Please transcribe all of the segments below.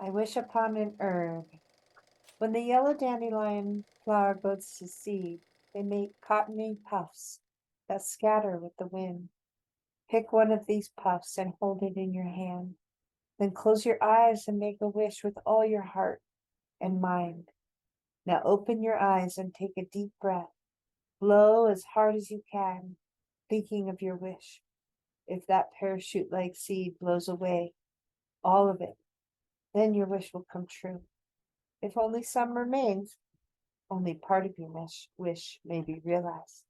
I wish upon an herb. When the yellow dandelion flower goes to seed, they make cottony puffs that scatter with the wind. Pick one of these puffs and hold it in your hand. Then close your eyes and make a wish with all your heart and mind. Now open your eyes and take a deep breath. Blow as hard as you can, thinking of your wish. If that parachute-like seed blows away, all of it, then your wish will come true. If only some remains, only part of your wish may be realized.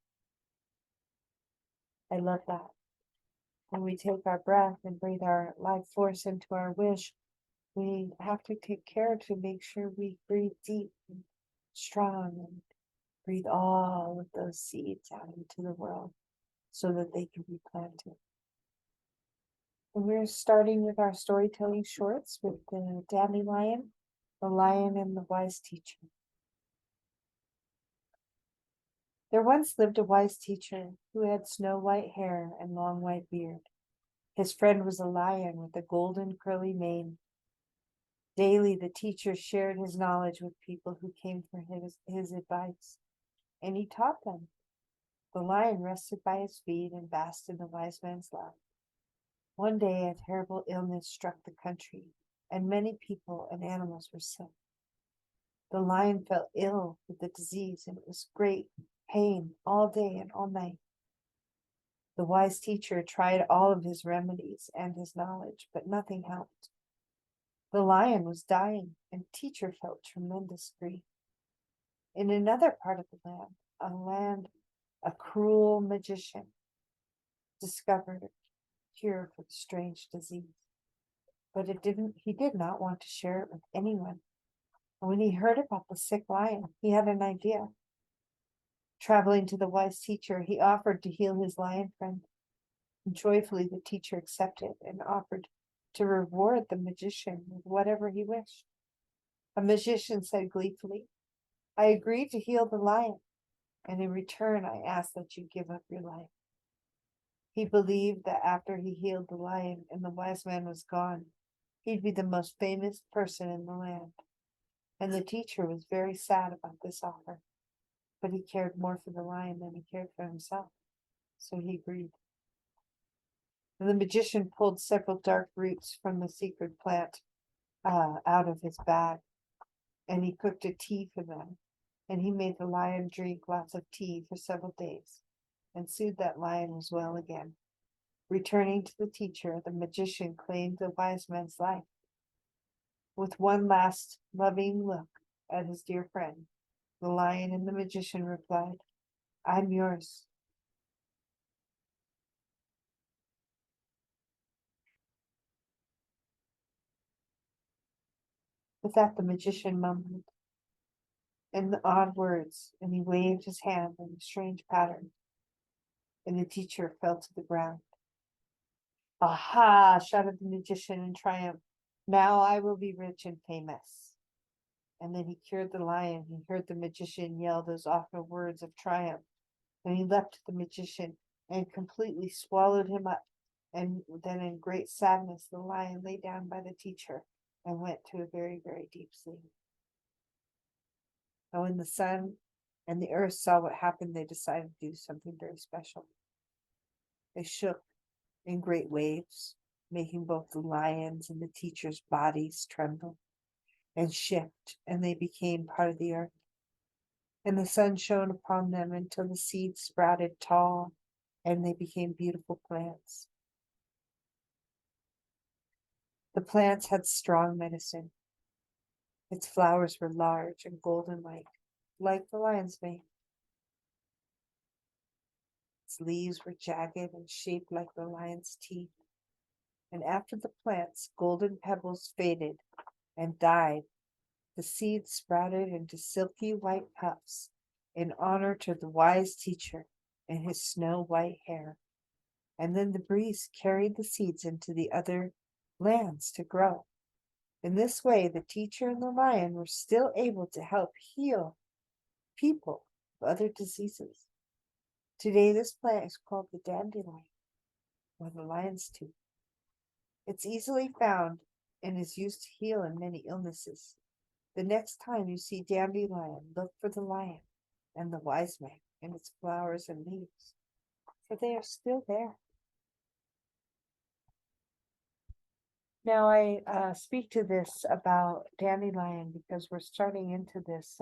I love that. When we take our breath and breathe our life force into our wish, we have to take care to make sure we breathe deep and strong and breathe all of those seeds out into the world so that they can be planted. And we're starting with our storytelling shorts with the dandelion, the lion, and the wise teacher. There once lived a wise teacher who had snow white hair and long white beard. His friend was a lion with a golden curly mane. Daily, the teacher shared his knowledge with people who came for his advice, and he taught them. The lion rested by his feet and basked in the wise man's lap. One day, a terrible illness struck the country, and many people and animals were sick. The lion fell ill with the disease, and it was great pain all day and all night. The wise teacher tried all of his remedies and his knowledge, but nothing helped. The lion was dying, and teacher felt tremendous grief. In another part of the land, a cruel magician discovered a cure for the strange disease. But he did not want to share it with anyone. And when he heard about the sick lion, he had an idea. Traveling to the wise teacher, he offered to heal his lion friend. And joyfully, the teacher accepted and offered to reward the magician with whatever he wished. A magician said gleefully, "I agree to heal the lion, and in return I ask that you give up your life." He believed that after he healed the lion and the wise man was gone, he'd be the most famous person in the land. And the teacher was very sad about this offer, but he cared more for the lion than he cared for himself, so he agreed. And the magician pulled several dark roots from the secret plant out of his bag, and he cooked a tea for them. And he made the lion drink lots of tea for several days, and soon that lion was well again. Returning to the teacher, the magician claimed the wise man's life. With one last loving look at his dear friend, the lion and the magician replied, "I'm yours." With that, the magician mumbled in the odd words, and he waved his hand in a strange pattern, and the teacher fell to the ground. "Aha!" shouted the magician in triumph. "Now I will be rich and famous." And then he cured the lion. He heard the magician yell those awful words of triumph. And he leapt the magician and completely swallowed him up. And then in great sadness, the lion lay down by the teacher and went to a very, very deep sleep. And when the sun and the earth saw what happened, they decided to do something very special. They shook in great waves, making both the lion's and the teacher's bodies tremble and shift, and they became part of the earth. And the sun shone upon them until the seeds sprouted tall, and they became beautiful plants. The plants had strong medicine. Its flowers were large and golden like the lion's mane. Its leaves were jagged and shaped like the lion's teeth. And after the plant's golden pebbles faded and died, the seeds sprouted into silky white puffs in honor to the wise teacher and his snow white hair. And then the breeze carried the seeds into the other lands to grow. In this way, the teacher and the lion were still able to help heal people of other diseases. Today, this plant is called the dandelion, or the lion's tooth. It's easily found and is used to heal in many illnesses. The next time you see dandelion, look for the lion and the wise man and its flowers and leaves, for they are still there. Now I speak to this about dandelion because we're starting into this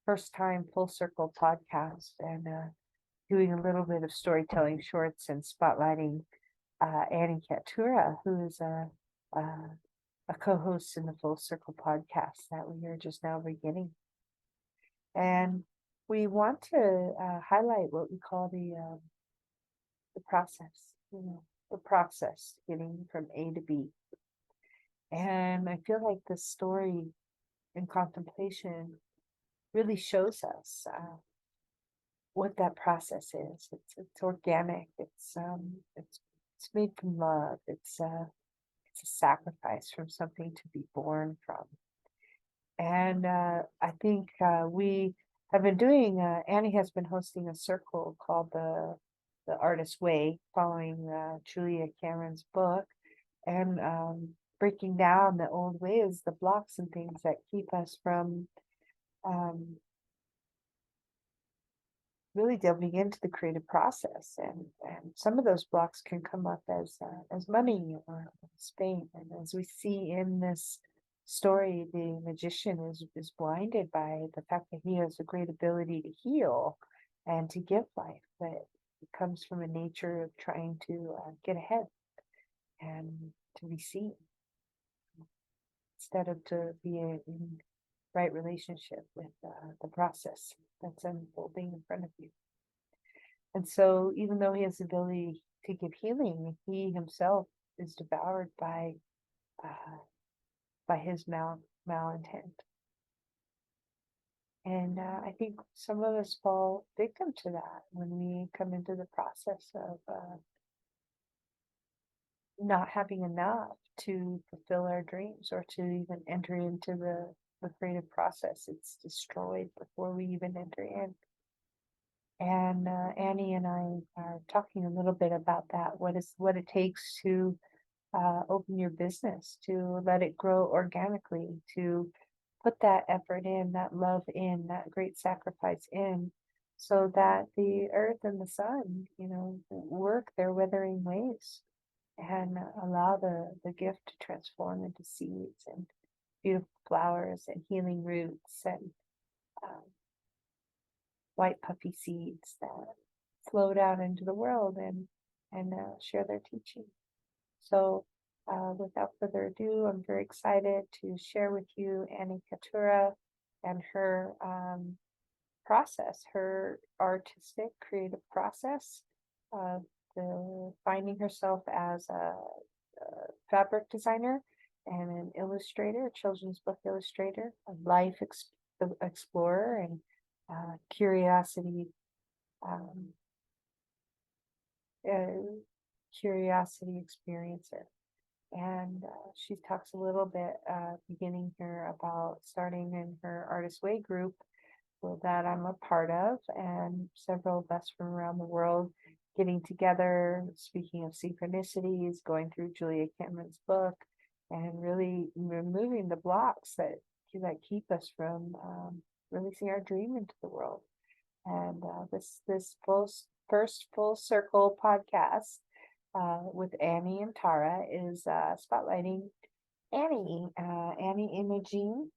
first time full circle podcast and doing a little bit of storytelling shorts and spotlighting Annie Katura, who is a co-host in the Full Circle podcast that we are just now beginning. And we want to highlight what we call the process, the process getting from A to B. And I feel like this story in contemplation really shows us what that process is. It's organic. It's made from love. It's a sacrifice from something to be born from. And I think we have been doing. Annie has been hosting a circle called the Artist Way, following Julia Cameron's book, and breaking down the old ways, the blocks and things that keep us from really delving into the creative process. And some of those blocks can come up as money or Spain. And as we see in this story, the magician is blinded by the fact that he has a great ability to heal and to give life, but it comes from a nature of trying to get ahead and to be seen instead of to be in right relationship with the process that's unfolding in front of you. And so even though he has the ability to give healing, he himself is devoured by his malintent. And I think some of us fall victim to that when we come into the process of not having enough to fulfill our dreams or to even enter into the creative process. It's destroyed before we even enter in. And Annie and I are talking a little bit about that. What it takes to open your business, to let it grow organically, to put that effort in, that love in, that great sacrifice in, so that the earth and the sun, work their withering ways and allow the gift to transform into seeds and beautiful flowers and healing roots and white puffy seeds that float out into the world and share their teaching. So without further ado, I'm very excited to share with you Annie Katura and her process, her artistic, creative process of finding herself as a fabric designer and an illustrator, a children's book illustrator, a life explorer, and curiosity experiencer. And she talks a little bit beginning here about starting in her Artist Way group that I'm a part of, and several of us from around the world getting together, speaking of synchronicities, going through Julia Cameron's book, and really removing the blocks that keep us from releasing our dream into the world. And this first full circle podcast with Annie and Tara is spotlighting Annie Imogene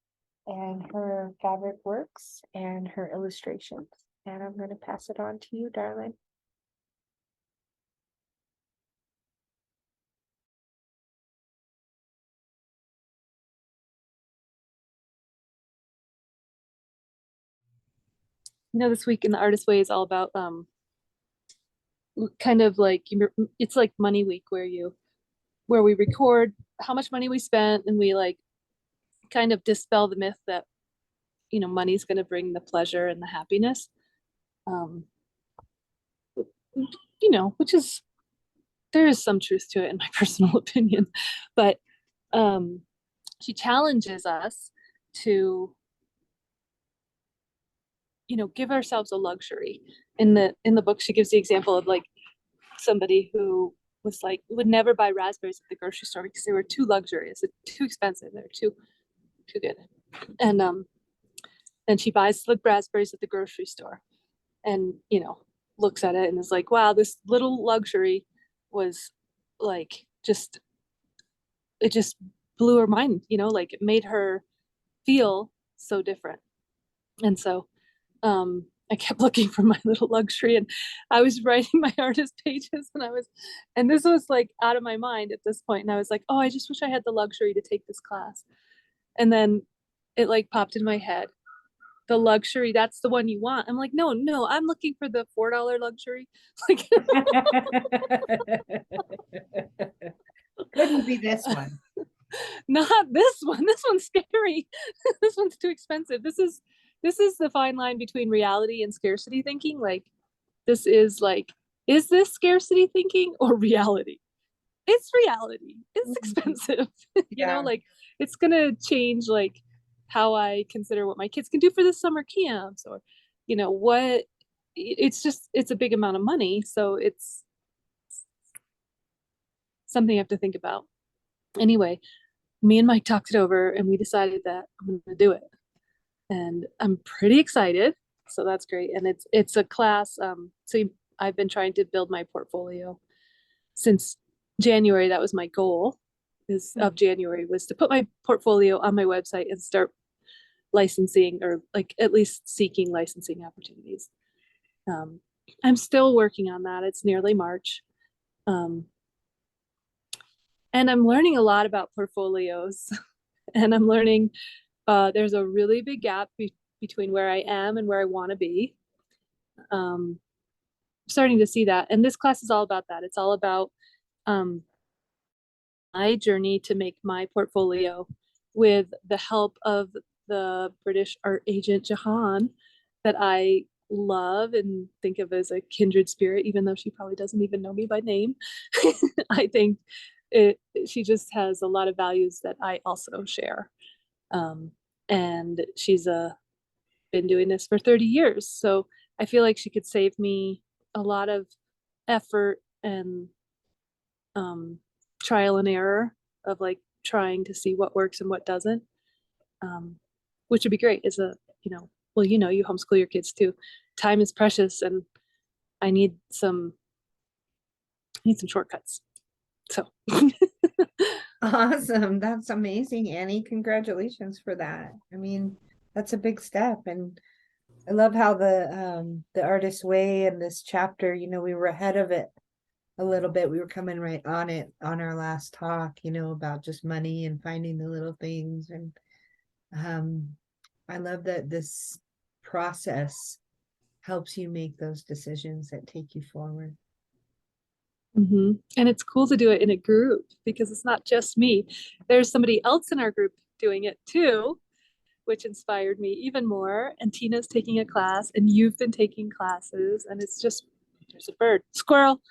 and her fabric works and her illustrations. And I'm going to pass it on to you, darling. This week in the Artist Way is all about kind of like it's like money week where we record how much money we spent, and we like kind of dispel the myth that money's going to bring the pleasure and the happiness, which is, there is some truth to it in my personal opinion, but she challenges us to give ourselves a luxury. In the book, she gives the example of like somebody who was like, would never buy raspberries at the grocery store because they were too luxurious, too expensive, they're too good. And then she buys the raspberries at the grocery store, and looks at it and is like, wow, this little luxury was like just it just blew her mind, like it made her feel so different. And so I kept looking for my little luxury, and I was writing my artist pages, and this was like out of my mind at this point. And I was like, oh, I just wish I had the luxury to take this class. And then it like popped in my head, the luxury, that's the one you want. I'm like, no, I'm looking for the $4 luxury. Like, Couldn't be this one. not this one. This one's scary. This one's too expensive. This is the fine line between reality and scarcity thinking. Like, this is like, is this scarcity thinking or reality? It's reality. It's expensive. Yeah. Like, it's gonna change like how I consider what my kids can do for the summer camps, or what. It's a big amount of money, so it's something I have to think about. Anyway, me and Mike talked it over, and we decided that I'm going to do it, and I'm pretty excited. So that's great, and it's a class. So I've been trying to build my portfolio since January. That was my goal. Of January was to put my portfolio on my website and start licensing, or like at least seeking licensing opportunities. I'm still working on that. It's nearly March. And I'm learning a lot about portfolios, and I'm learning there's a really big gap between where I am and where I want to be. Starting to see that. And this class is all about that. It's all about my journey to make my portfolio with the help of the British art agent Jahan, that I love and think of as a kindred spirit, even though she probably doesn't even know me by name. I think she just has a lot of values that I also share. And she's been doing this for 30 years. So I feel like she could save me a lot of effort and trial and error of like trying to see what works and what doesn't, which would be great as well, you homeschool your kids too. Time is precious, and I need some shortcuts. So Awesome. That's amazing, Annie. Congratulations for that. I mean, that's a big step. And I love how the Artist's Way and this chapter, we were ahead of it a little bit. We were coming right on it on our last talk, about just money and finding the little things. And I love that this process helps you make those decisions that take you forward. and it's cool to do it in a group, because it's not just me. There's somebody else in our group doing it too, which inspired me even more. And Tina's taking a class, and you've been taking classes, and it's just, there's a bird, squirrel.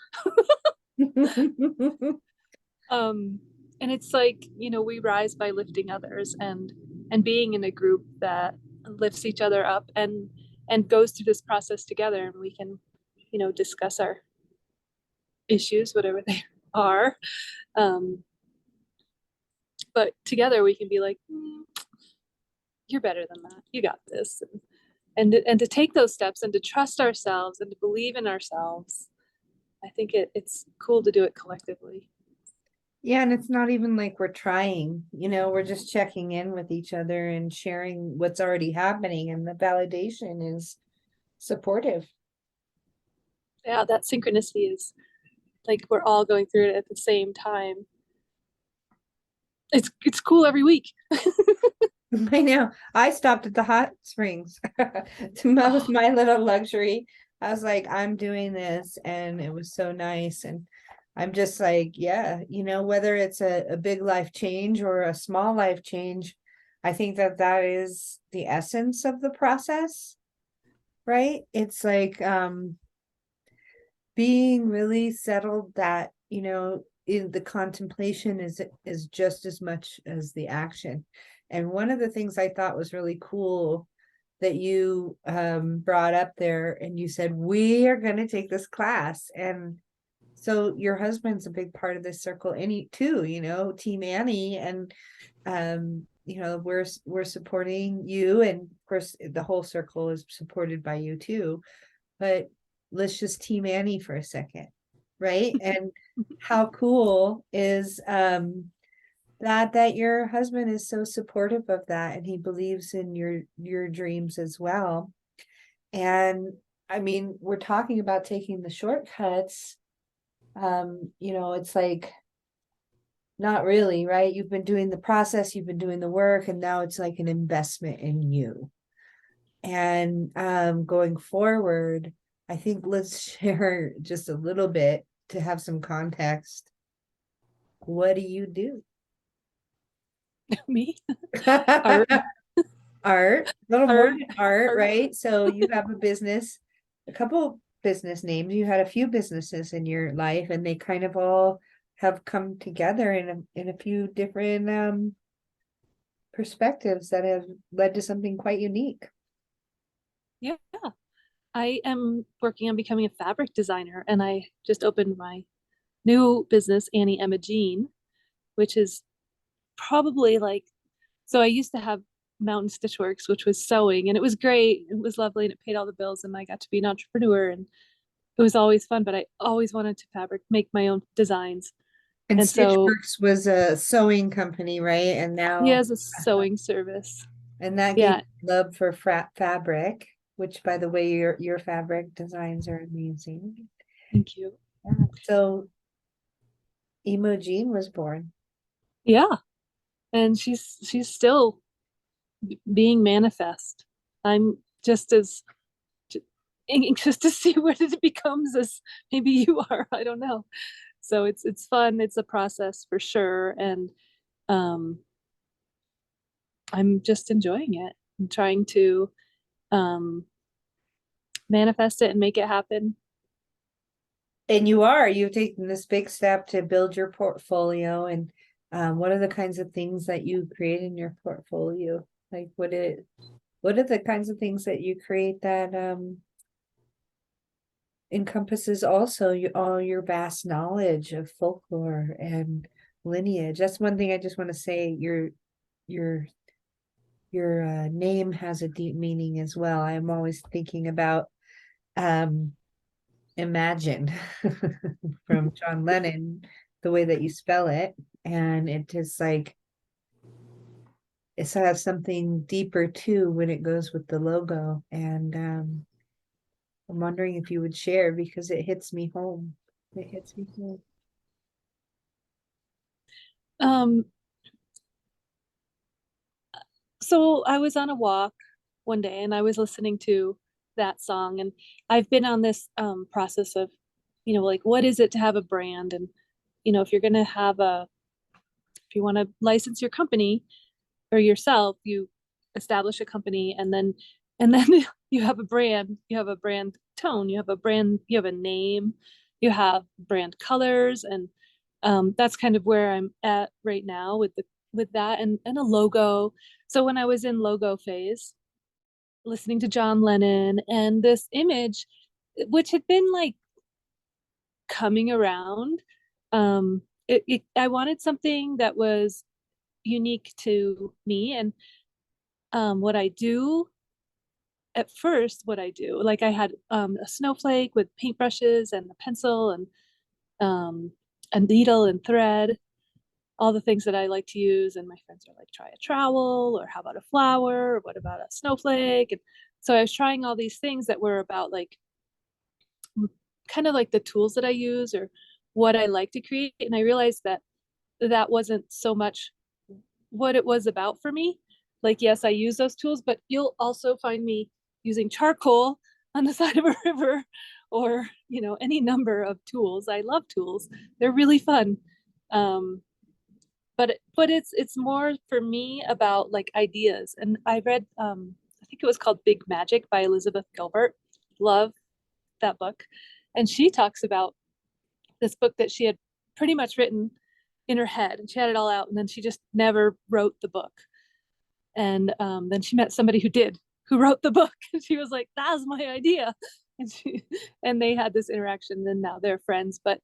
And it's like, we rise by lifting others, and being in a group that lifts each other up and goes through this process together, and we can, discuss our issues, whatever they are. But together we can be like, you're better than that. You got this. And to take those steps, and to trust ourselves, and to believe in ourselves. I think it's cool to do it collectively. Yeah, and it's not even like we're trying, we're just checking in with each other and sharing what's already happening, and the validation is supportive. Yeah, that synchronicity is like we're all going through it at the same time. It's cool every week. I know. I stopped at the hot springs. Was my little luxury. I was like, I'm doing this, and it was so nice. And I'm just like, yeah, whether it's a big life change or a small life change, I think that is the essence of the process, right? It's like being really settled that, in the contemplation is just as much as the action. And one of the things I thought was really cool that you brought up there, and you said, we are going to take this class. And So your husband's a big part of this circle, any too, Team Annie, and we're supporting you, and of course the whole circle is supported by you too. But let's just Team Annie for a second, right? And how cool is that your husband is so supportive of that, and he believes in your dreams as well. And I mean, we're talking about taking the shortcuts. It's like not really, right? You've been doing the process, you've been doing the work, and now it's like an investment in you. And going forward, I think let's share just a little bit to have some context. What do you do? Me? Art. Art, a little more Art. than art, Art. right? So you have a couple business names. You had a few businesses in your life, and they kind of all have come together in a few different perspectives that have led to something quite unique. Yeah. I am working on becoming a fabric designer, and I just opened my new business, Annie Imogene, which is probably like, so I used to have Mountain Stitch Works, which was sewing, and it was great. It was lovely, and it paid all the bills, and I got to be an entrepreneur, and it was always fun, but I always wanted to make my own designs. And And so Stitchworks was a sewing company, right? And he now, has a sewing service. and that gave Yeah, you love for fabric, which, by the way, your fabric designs are amazing. thank you. Yeah. So Emojine was born. Yeah, and she's still being manifest. I'm just as anxious to see what it becomes as maybe you are. I don't know. So it's fun. It's a process for sure, and um, I'm just enjoying it. I'm trying to um, manifest it and make it happen. And you've taken this big step to build your portfolio. And what are the kinds of things that you create in your portfolio? Like what are the kinds of things that you create that encompasses also all your vast knowledge of folklore and lineage? That's one thing I just want to say. Your name has a deep meaning as well. I'm always thinking about um Imagine from John Lennon, the way that you spell it, and it just like it has something deeper too when it goes with the logo. And I'm wondering if you would share, because it hits me home. It hits me home. Um, so I was on a walk one day and I was listening to that song, and I've been on this process of, like what is it to have a brand, and if you're gonna if you want to license your company or yourself, you establish a company, and then you have a brand tone, you have a brand, you have a name, you have brand colors, and that's kind of where I'm at right now with that, and a logo. So when I was in logo phase, listening to John Lennon and this image, which had been like coming around, I wanted something that was unique to me and what I do. At first, what I do, like I had a snowflake with paintbrushes and a pencil and um, a needle and thread, all the things that I like to use. And my friends are like, try a trowel, or how about a flower, or what about a snowflake? And so I was trying all these things that were about like kind of like the tools that I use or what I like to create. And I realized that that wasn't so much what it was about for me. Like, yes, I use those tools, but you'll also find me using charcoal on the side of a river, or, any number of tools. I love tools. They're really fun. Um, but it's more for me about like ideas. And I read I think it was called Big Magic by Elizabeth Gilbert. Love that book. And she talks about this book that she had pretty much written in her head, and she had it all out, and then she just never wrote the book. And then she met somebody who wrote the book, and she was like, "That's my idea," and they had this interaction. And now they're friends. But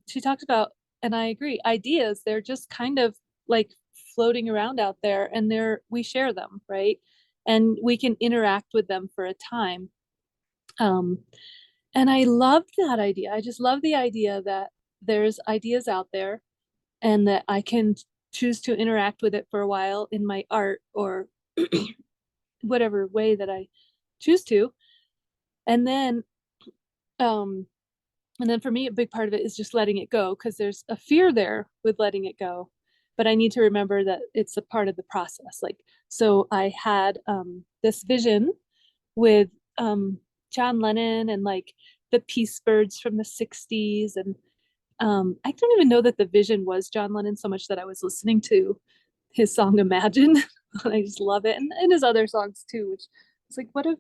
She talked about, and I agree, ideas, they're just kind of like floating around out there, and we share them, right? And we can interact with them for a time. Um, and I loved that idea. I just love the idea that there's ideas out there and that I can choose to interact with it for a while in my art or whatever way that I choose to. And then um and then for me a big part of it is just letting it go, because there's a fear there with letting it go, but I need to remember that it's a part of the process. Like, so I had this vision with John Lennon and like the Peace Birds from the 60s, and I don't even know that the vision was John Lennon so much that I was listening to his song Imagine. I just love it, and his other songs too, which is like, what a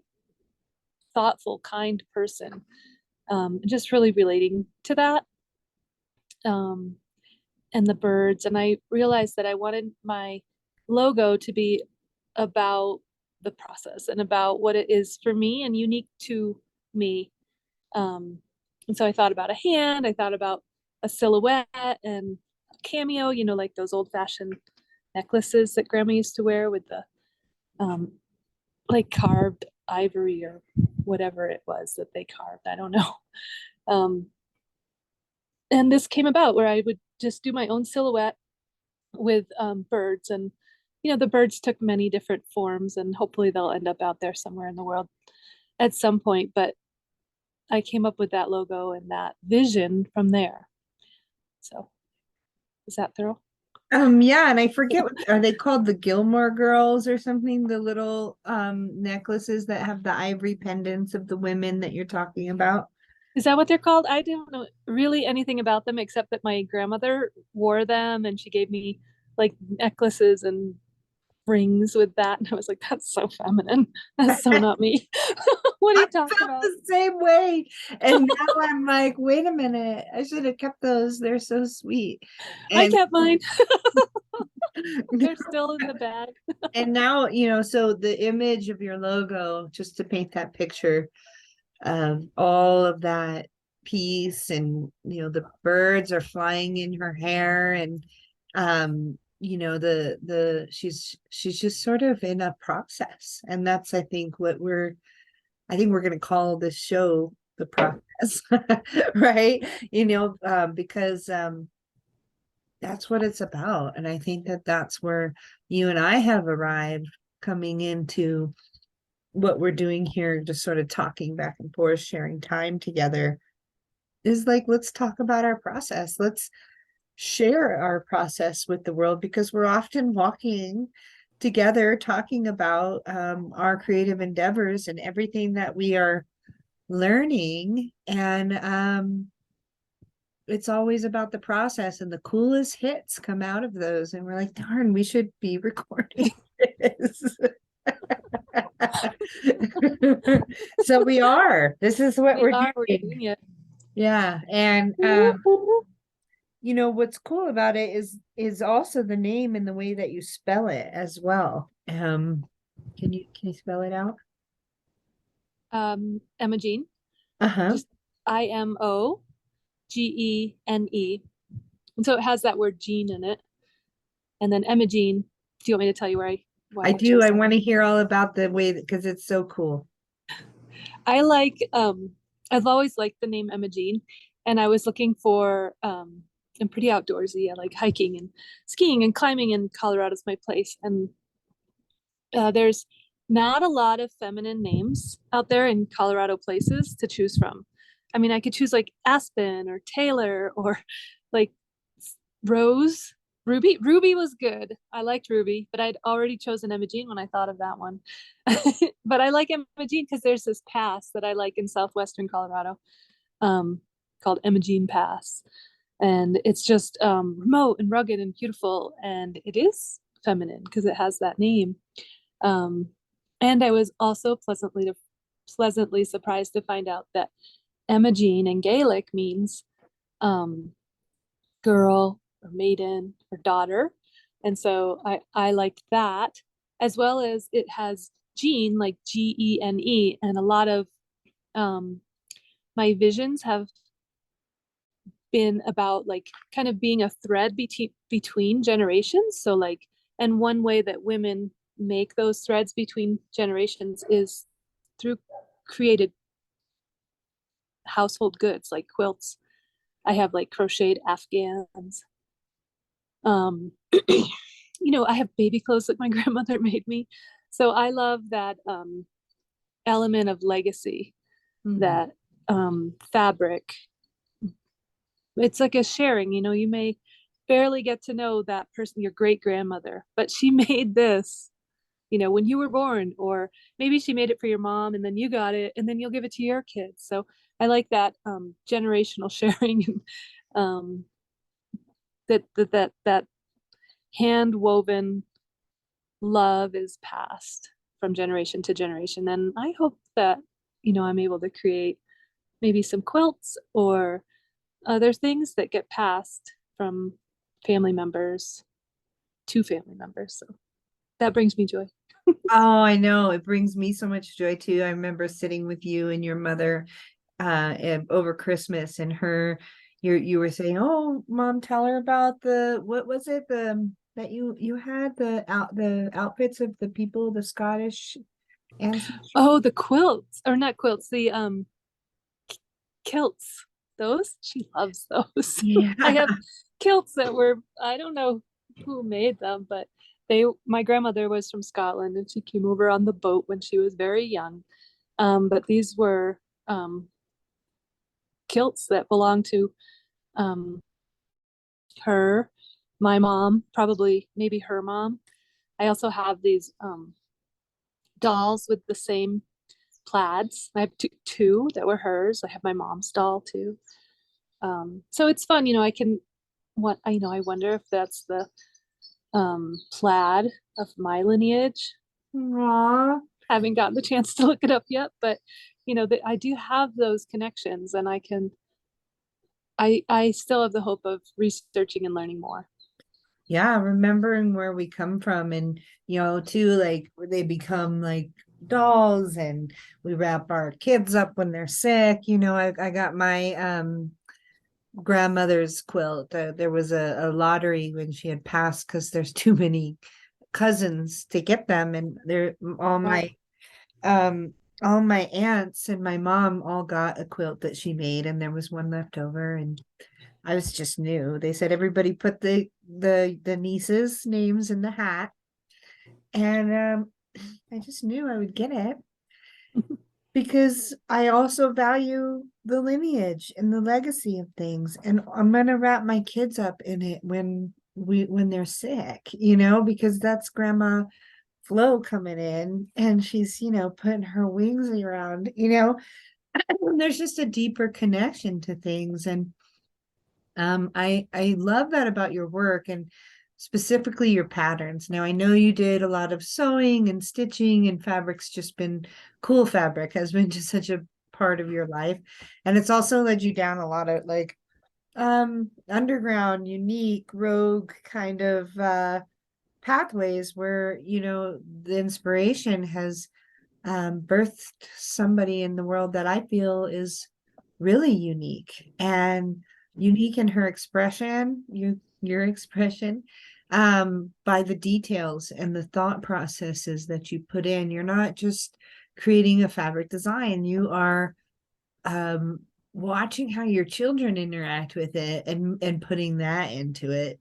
thoughtful, kind person. Just really relating to that, um, and the birds. And I realized that I wanted my logo to be about the process and about what it is for me and unique to me. And so I thought about a hand, I thought about a silhouette and a cameo, like those old fashioned necklaces that grandma used to wear with the um, like carved ivory or whatever it was that they carved. I don't know. Um, and this came about where I would just do my own silhouette with birds. And, the birds took many different forms, and hopefully they'll end up out there somewhere in the world at some point. But I came up with that logo and that vision from there. So is that thorough? Yeah, and I forget are they called the Gilmore Girls or something? The little necklaces that have the ivory pendants of the women that you're talking about. Is that what they're called? I don't know really anything about them except that my grandmother wore them and she gave me like necklaces and rings with that. And I was like, that's so feminine. That's so not me. What are I you talking felt about? the same way. And now I'm like, wait a minute, I should have kept those. They're so sweet. I And kept mine. They're still in the bag. and now, so the image of your logo, just to paint that picture of all of that peace, and the birds are flying in her hair, and the she's just sort of in a process. And that's, I think, what I think we're going to call this show the process. Right, because that's what it's about. And I think that that's where you and I have arrived, coming into what we're doing here, just sort of talking back and forth, sharing time together, is like, let's talk about our process. Let's share our process with the world, because we're often walking together talking about our creative endeavors and everything that we are learning. And it's always about the process, and the coolest hits come out of those. And we're like, darn, we should be recording this. So we are. This is what we're doing. It. Yeah. And what's cool about it is also the name and the way that you spell it as well. Can you spell it out? Imogene. Uh-huh. Just Imogene. And so it has that word gene in it. And then Imogene. Do you want me to tell you why I do. I want to hear all about the way that, because it's so cool. I like I've always liked the name Imogene, and I was looking for I'm pretty outdoorsy. I like hiking and skiing and climbing, and Colorado's my place. And there's not a lot of feminine names out there in Colorado places to choose from. I mean, I could choose like Aspen or Taylor or like Rose. Ruby was good. I liked Ruby, but I'd already chosen Imogene when I thought of that one. But I like Imogene because there's this pass that I like in southwestern Colorado, called Imogene Pass. And it's just remote and rugged and beautiful, and it is feminine because it has that name. And I was also pleasantly surprised to find out that Imogene in Gaelic means girl or maiden or daughter. And so I liked that, as well as it has Gene, like Gene, and a lot of my visions have been about like kind of being a thread between generations. So like, and one way that women make those threads between generations is through created household goods like quilts. I have like crocheted Afghans. I have baby clothes that my grandmother made me. So I love that element of legacy, Mhm. that fabric. It's like a sharing, you may barely get to know that person, your great grandmother, but she made this, when you were born, or maybe she made it for your mom and then you got it and then you'll give it to your kids. So I like that generational sharing, and that hand woven love is passed from generation to generation. And I hope that, I'm able to create maybe some quilts or other things that get passed from family members to family members. So that brings me joy. Oh, I know. It brings me so much joy too. I remember sitting with you and your mother over Christmas, and you were saying, "Oh, mom, tell her about what was it, that you had the outfits of the people, the Scottish ancestry." Oh, the quilts, or not quilts, the kilts. Those, she loves those. Yeah. I have kilts that I don't know who made them, but my grandmother was from Scotland and she came over on the boat when she was very young. But these were kilts that belonged to um, her, my mom, probably maybe her mom. I also have these dolls with the same plaids. I have two that were hers. I have my mom's doll too. So it's fun, I can I wonder if that's the plaid of my lineage. Aw. Haven't gotten the chance to look it up yet, but that I do have those connections, and I still have the hope of researching and learning more. Yeah, remembering where we come from, and too, like they become like dolls, and we wrap our kids up when they're sick. I got my grandmother's quilt. There was a lottery when she had passed because there's too many cousins to get them, and they're Wow. all my aunts and my mom all got a quilt that she made, and there was one left over, and I was just new. They said everybody put the nieces' names in the hat, and I just knew I would get it because I also value the lineage and the legacy of things, and I'm gonna wrap my kids up in it when they're sick, because that's Grandma Flo coming in, and she's putting her wings around, and there's just a deeper connection to things. And I love that about your work, and specifically your patterns. Now I know you did a lot of sewing and stitching, and fabric's just been cool. Fabric has been just such a part of your life, and it's also led you down a lot of like underground, unique, rogue kind of pathways where the inspiration has birthed somebody in the world that I feel is really unique, and unique in her expression, your expression, by the details and the thought processes that you put in. You're not just creating a fabric design, you are watching how your children interact with it, and putting that into it.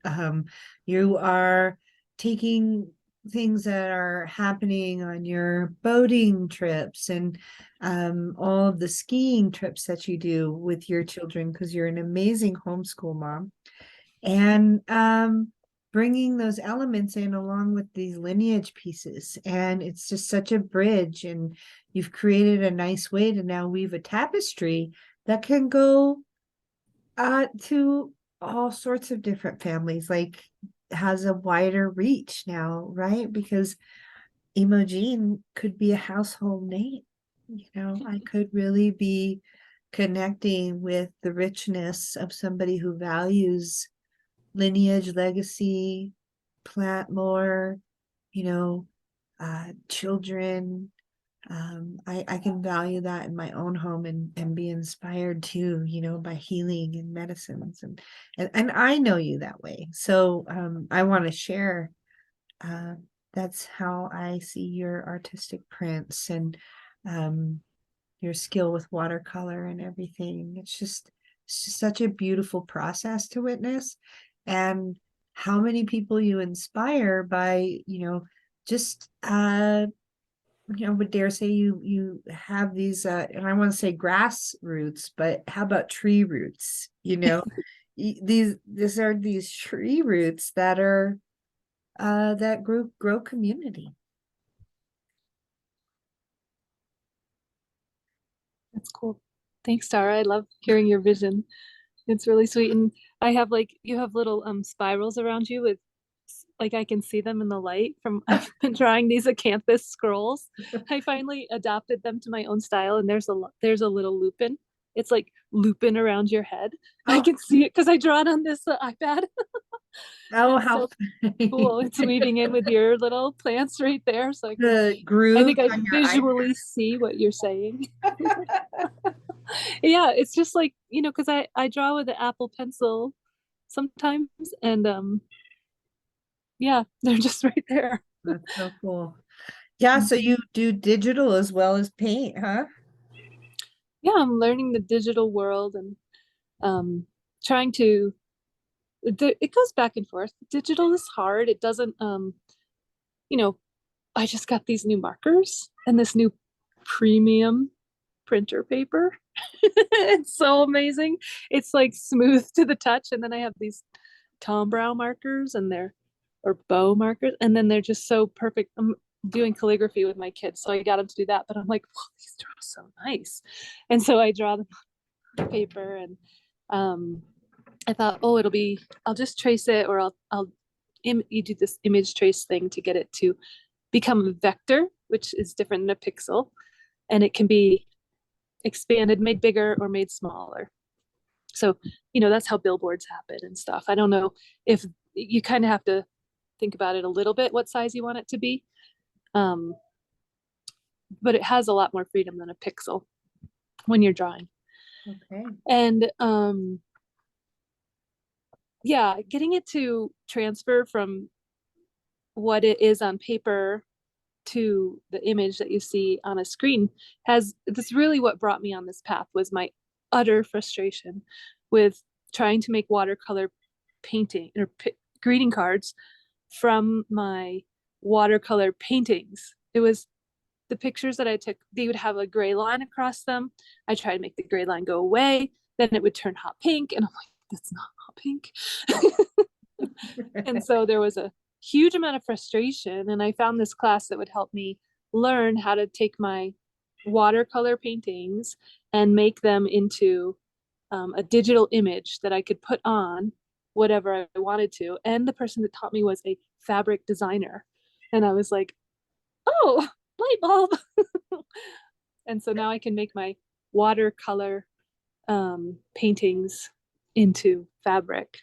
You are taking things that are happening on your boating trips, and all of the skiing trips that you do with your children, because you're an amazing homeschool mom, and bringing those elements in along with these lineage pieces. And it's just such a bridge, and you've created a nice way to now weave a tapestry that can go to all sorts of different families, like has a wider reach now, right? Because Imogene could be a household name. I could really be connecting with the richness of somebody who values lineage, legacy, plant lore, children, I can value that in my own home and be inspired too, you know, by healing and medicines and I know you that way. So I want to share uh that's how I see your artistic prints and your skill with watercolor and everything. It's just such a beautiful process to witness, and how many people you inspire by, you know, just you know, would dare say you have these and I want to say grassroots, but how about tree roots, you know? These are these tree roots that are that grow community. That's cool. Thanks, Tara. I love hearing your vision. It's really sweet. And I have like, you have little spirals around you with like I can see them in the light from I've been drawing these acanthus scrolls. I finally adopted them to my own style, and there's a little lupin. It's like looping around your head. I Oh, can see it because I draw it on this iPad. oh, It's how so cool. It's weaving in with your little plants right there. So the I grooves think I on your visually see what you're saying. Yeah, it's just like, you know, because I draw with the Apple Pencil sometimes, and yeah, they're just right there. That's so cool. Yeah, so you do digital as well as paint, huh? Yeah, I'm learning the digital world and um trying to it goes back and forth. Digital is hard. It doesn't you know, I just got these new markers and this new premium printer paper. It's so amazing. It's like smooth to the touch. And then I have these Tom Brown markers and they're or bow markers, and then they're just so perfect. I'm doing calligraphy with my kids, so I got them to do that. But I'm like, wow, these draw so nice, and so I draw them on paper, and I thought, oh, it'll be. I'll just trace it, or you do this image trace thing to get it to become a vector, which is different than a pixel, and it can be expanded, made bigger, or made smaller. So, you know, that's how billboards happen and stuff. I don't know if you kind of have to think about it a little bit, what size you want it to be. Um, but it has a lot more freedom than a pixel when you're drawing. Okay. And yeah, getting it to transfer from what it is on paper to the image that you see on a screen has that's really what brought me on this path was my utter frustration with trying to make watercolor painting or greeting cards from my watercolor paintings. It was the pictures that I took, they would have a gray line across them. I tried to make the gray line go away, then it would turn hot pink, and I'm like, that's not hot pink. And so there was a huge amount of frustration, and I found this class that would help me learn how to take my watercolor paintings and make them into a digital image that I could put on whatever I wanted to. And the person that taught me was a fabric designer. And I was like, oh, light bulb. And so now I can make my watercolor paintings into fabric,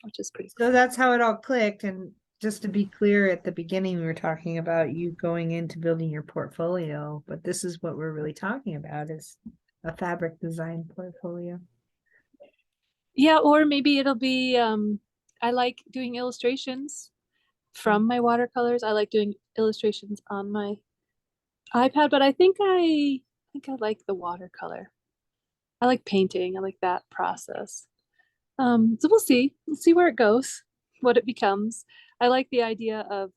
which is pretty cool. So that's how it all clicked. And just to be clear, at the beginning, we were talking about you going into building your portfolio, but this is what we're really talking about is a fabric design portfolio. Yeah, or maybe it'll be I like doing illustrations from my watercolors. I like doing illustrations on my iPad, but I think I like the watercolor. I like painting. I like that process. So we'll see. We'll see where it goes, what it becomes. I like the idea of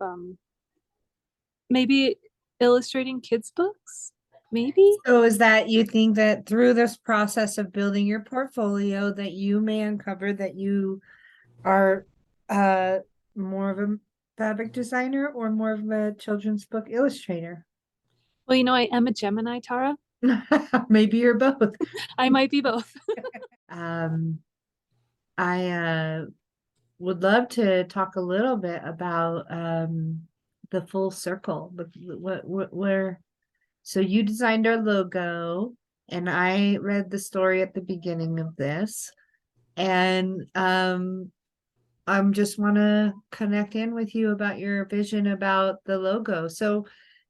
maybe illustrating kids' books. Maybe. So is that you think that through this process of building your portfolio that you may uncover that you are more of a fabric designer or more of a children's book illustrator? Well, you know, I am a Gemini, Tara. Maybe you're both. I might be both. Um, I would love to talk a little bit about the full circle, but where so you designed our logo and I read the story at the beginning of this, and I'm just want to connect in with you about your vision about the logo. So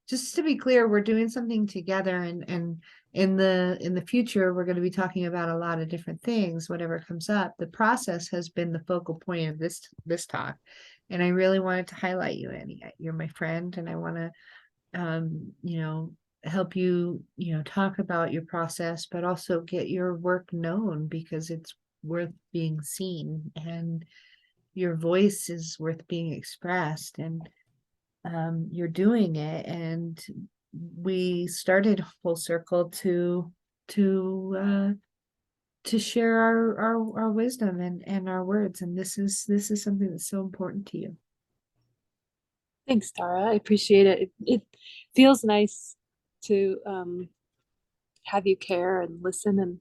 just to be clear, we're doing something together, and in the future, we're going to be talking about a lot of different things, whatever comes up. The process has been the focal point of this talk. And I really wanted to highlight you, Annie. You're my friend, and I want to help you, talk about your process, but also get your work known, because it's worth being seen, and your voice is worth being expressed, and you're doing it. And we started full circle to share our wisdom and our words, and this is something that's so important to you. Thanks, Tara. I appreciate it. It feels nice to have you care and listen and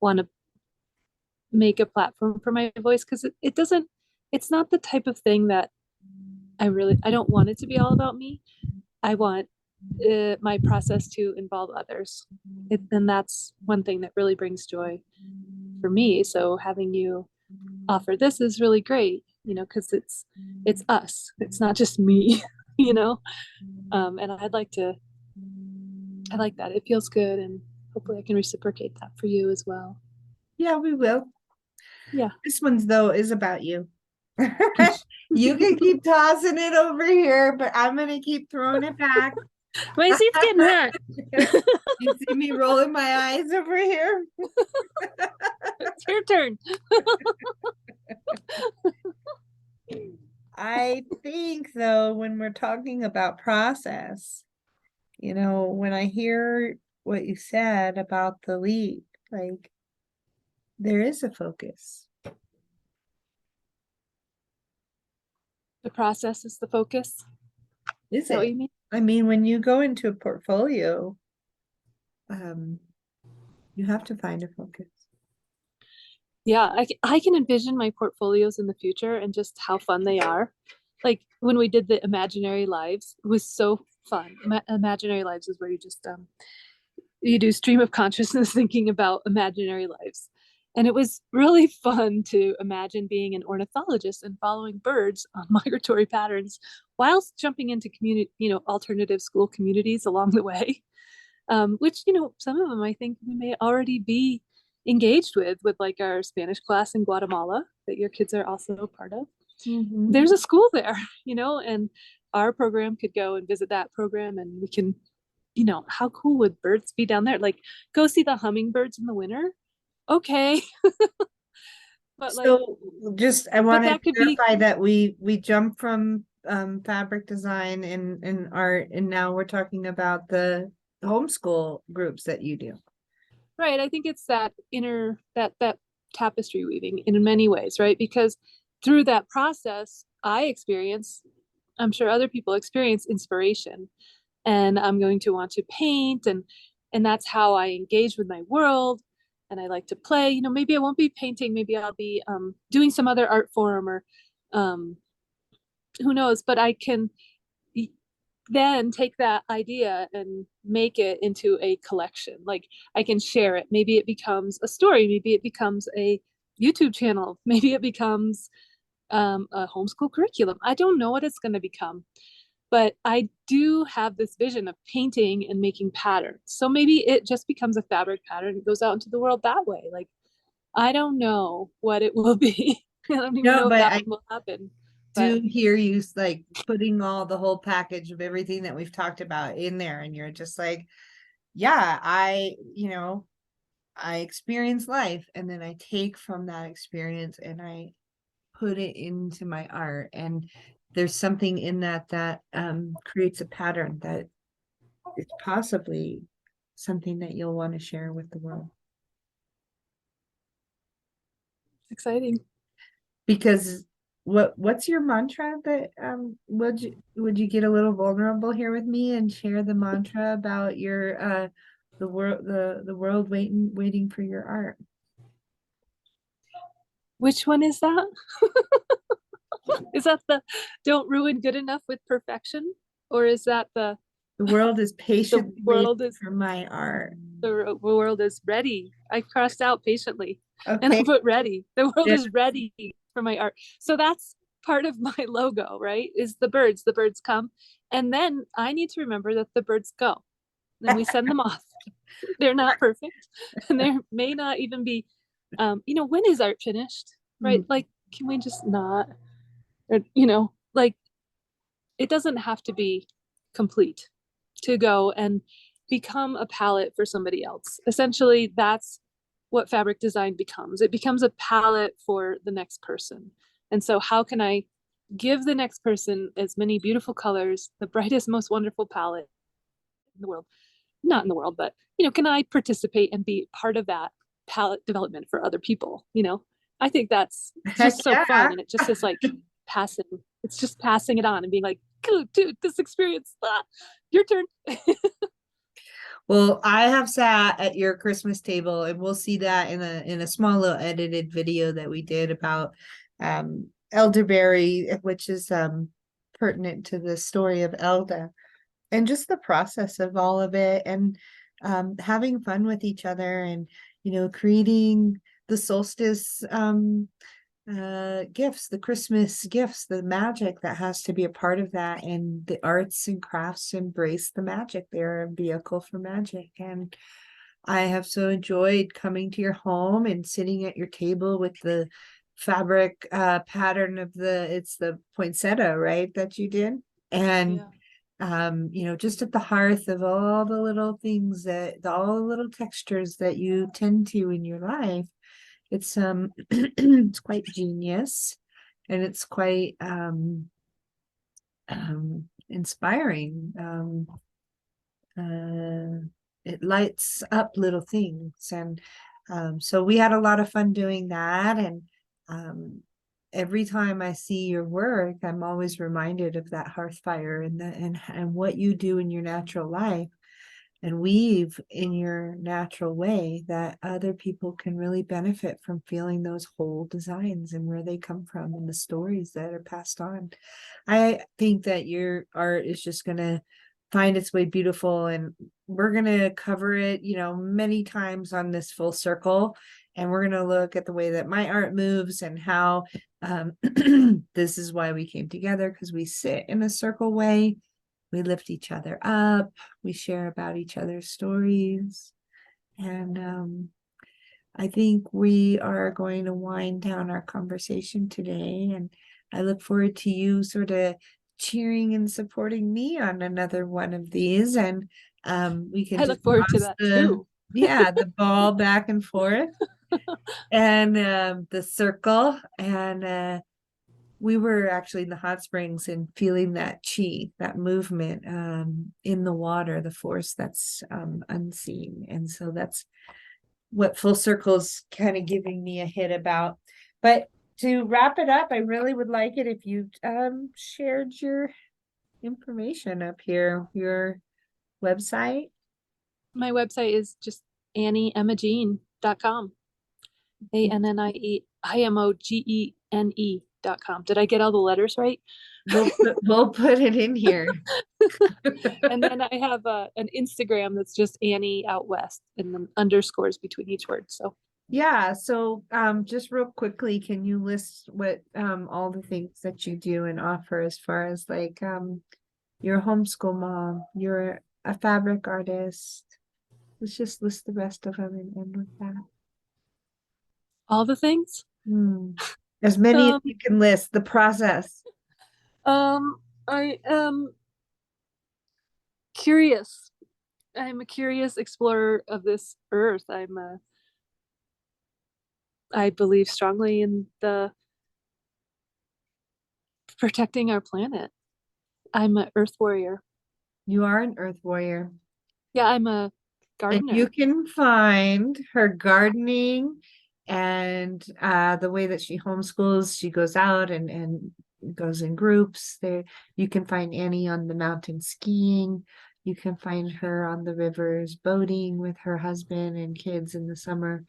want to make a platform for my voice, because it's not the type of thing that I don't want it to be all about me. I want my process to involve others. And that's one thing that really brings joy for me. So having you offer this is really great, because it's us. It's not just me, and I like that. It feels good, and hopefully I can reciprocate that for you as well. Yeah, we will. Yeah. This one's, though, is about you. You can keep tossing it over here, but I'm gonna keep throwing it back. My seat's getting hot. You see me rolling my eyes over here? It's your turn. I think, though, when we're talking about process, when I hear what you said about the leap, like, there is a focus. The process is the focus. Is that what it? you mean? I mean, when you go into a portfolio, you have to find a focus. Yeah, I can envision my portfolios in the future and just how fun they are. Like when we did the imaginary lives, it was so fun. Imaginary lives is where you just you do stream of consciousness thinking about imaginary lives. And it was really fun to imagine being an ornithologist and following birds on migratory patterns whilst jumping into community, alternative school communities along the way. Which, some of them I think we may already be engaged with like our Spanish class in Guatemala that your kids are also a part of. Mm-hmm. There's a school there, and our program could go and visit that program, and we can, how cool would birds be down there? Like, go see the hummingbirds in the winter. Okay. But so I want to clarify that we jump from fabric design and art, and now we're talking about the homeschool groups that you do. Right. I think it's that inner that tapestry weaving in many ways, right? Because through that process, I'm sure other people experience inspiration, and I'm going to want to paint, and that's how I engage with my world. And I like to play. Maybe I won't be painting. Maybe I'll be doing some other art form, or who knows? But I can then take that idea and make it into a collection. Like, I can share it. Maybe it becomes a story. Maybe it becomes a YouTube channel. Maybe it becomes a homeschool curriculum. I don't know what it's going to become, but I do have this vision of painting and making patterns. So maybe it just becomes a fabric pattern and goes out into the world that way. Like, I don't know what it will be. I don't even know if that will happen. Do hear you like putting all the whole package of everything that we've talked about in there, and you're just like, yeah, I experience life, and then I take from that experience and I put it into my art, and there's something in that creates a pattern that is possibly something that you'll want to share with the world. It's exciting. Because what's your mantra that would you get a little vulnerable here with me and share the mantra about your the world waiting for your art? Which one is that? Is that the don't ruin good enough with perfection? Or is that the world is patient for my art? The world is ready. I crossed out patiently. Okay. And I put ready. The world is ready for my art. So that's part of my logo, right? Is the birds. The birds come. And then I need to remember that the birds go. Then we send them off. They're not perfect. And there may not even be, when is art finished? Right? Mm. Like, can we just not, or, like, it doesn't have to be complete to go and become a palette for somebody else. Essentially, that's what fabric design becomes. It becomes a palette for the next person. And so, how can I give the next person as many beautiful colors, the brightest, most wonderful palette in the world? Not in the world, but can I participate and be part of that palette development for other people? I think that's Heck just so yeah. fun. And it just is like passing, it's just passing it on and being like, dude, this experience, your turn. Well, I have sat at your Christmas table, and we'll see that in a small little edited video that we did about elderberry, which is pertinent to the story of Elda, and just the process of all of it, and having fun with each other, and creating the solstice gifts, the Christmas gifts, the magic that has to be a part of that, and the arts and crafts embrace the magic. They're a vehicle for magic, and I have so enjoyed coming to your home and sitting at your table with the fabric pattern of it's the poinsettia, right, that you did, and just at the hearth of all the little things all the little textures that you tend to in your life. It's it's quite genius, and it's quite inspiring. It lights up little things, and so we had a lot of fun doing that, and every time I see your work, I'm always reminded of that hearth fire and what you do in your natural life and weave in your natural way that other people can really benefit from feeling those whole designs and where they come from and the stories that are passed on. I think that your art is just going to find its way beautiful, and we're going to cover it, many times on this full circle. And we're going to look at the way that my art moves and how this is why we came together, because we sit in a circle way. We lift each other up. We share about each other's stories. And I think we are going to wind down our conversation today. And I look forward to you sort of cheering and supporting me on another one of these. And we can I just look forward to toss that too. the ball back and forth. And the circle. And we were actually in the hot springs and feeling that chi, that movement in the water, the force that's unseen. And so that's what full circle's kind of giving me a hit about. But to wrap it up, I really would like it if you shared your information up here, your website. My website is just annieimogene.com. ANNIEIMOGENE.com. Did I get all the letters right? We'll put it in here. And then I have an Instagram that's just Annie out west and then underscores between each word. So yeah, so just real quickly, can you list what all the things that you do and offer as far as like you're a homeschool mom, you're a fabric artist. Let's just list the rest of them and end with that. all the things. As many as you can list, the process. I am curious. I'm a curious explorer of this earth. I believe strongly in the protecting our planet. I'm an earth warrior. You are an earth warrior. Yeah, I'm a gardener. And you can find her gardening and the way that she homeschools. She goes out and goes in groups. There, you can find Annie on the mountain skiing. You can find her on the rivers boating with her husband and kids in the summer.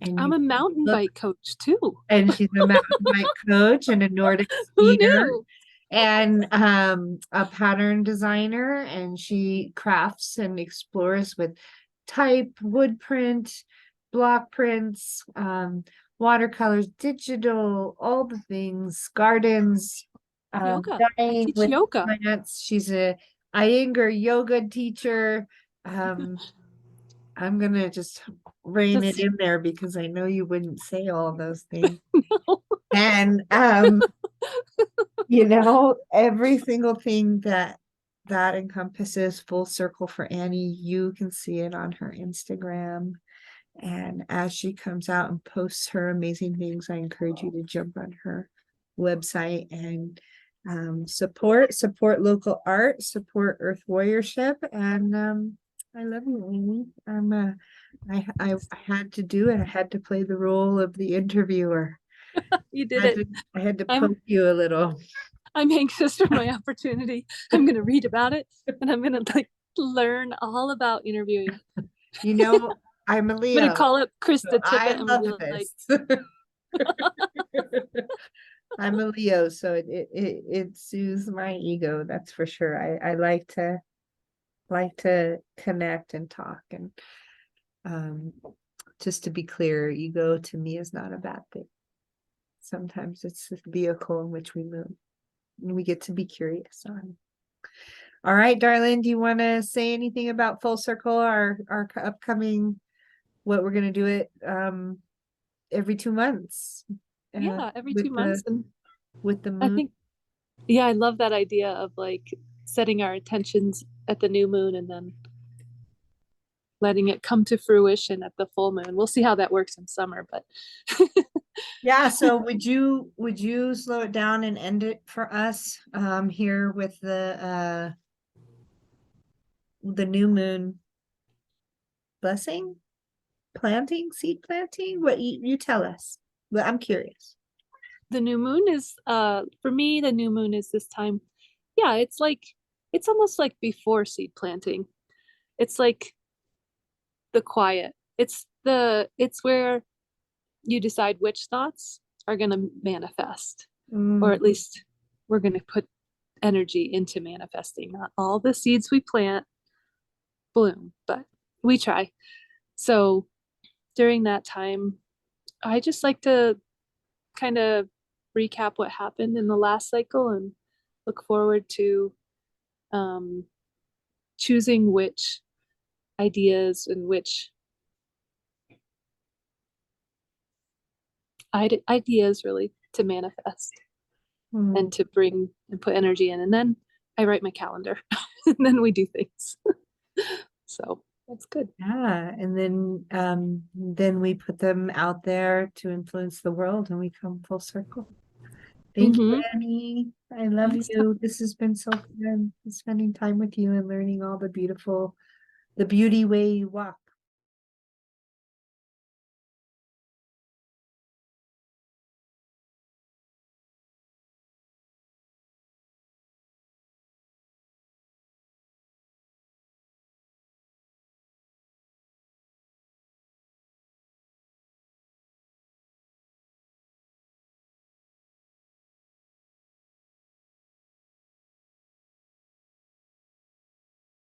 And I'm a mountain bike coach too. And she's a mountain bike coach and a Nordic Who skier. knew? And a pattern designer, and she crafts and explores with type, wood print, block prints, watercolors, digital, all the things, gardens, Yoga. I dyeing teach with yoga. plants. She's a Iyengar yoga teacher. I'm gonna just rein it Just- in there because I know you wouldn't say all those things. No. And every single thing that encompasses full circle for Annie, you can see it on her Instagram. And as she comes out and posts her amazing things, I encourage you to jump on her website and support local art, support Earth Warriorship, and I love you, Amy. I had to do it. I had to play the role of the interviewer. You did it. I had to I'm- poke you a little. I'm anxious for my opportunity. I'm gonna read about it and I'm gonna like learn all about interviewing. I'm a I'm Leo. gonna call up Krista So I Tippett and love be like, this. I'm a Leo, so it soothes my ego, that's for sure. I like to connect and talk, and just to be clear, ego to me is not a bad thing. Sometimes it's the vehicle in which we move, and we get to be curious on. All right, darling, do you want to say anything about Full Circle, our upcoming, what we're gonna do it every 2 months? yeah, every with 2 months. And with the I moon. think, yeah, I love that idea of like setting our intentions at the new moon and then letting it come to fruition at the full moon. We'll see how that works in summer, but Yeah, so would you slow it down and end it for us here with the new moon blessing, seed planting? What you tell us. Well, I'm curious. the new moon is for me, the new moon is this time. Yeah, it's almost like before seed planting. It's like the quiet. It's where you decide which thoughts are going to manifest, or at least we're going to put energy into manifesting. Not all the seeds we plant bloom, but we try. So during that time, I just like to kind of recap what happened in the last cycle and look forward to choosing which ideas and which ideas really to manifest and to bring and put energy in. And then I write my calendar and then we do things. So that's good. Yeah, and then we put them out there to influence the world, and we come full circle. Thank you, Annie. I love Thanks, you. This has been so fun spending time with you and learning all the beauty way you walk.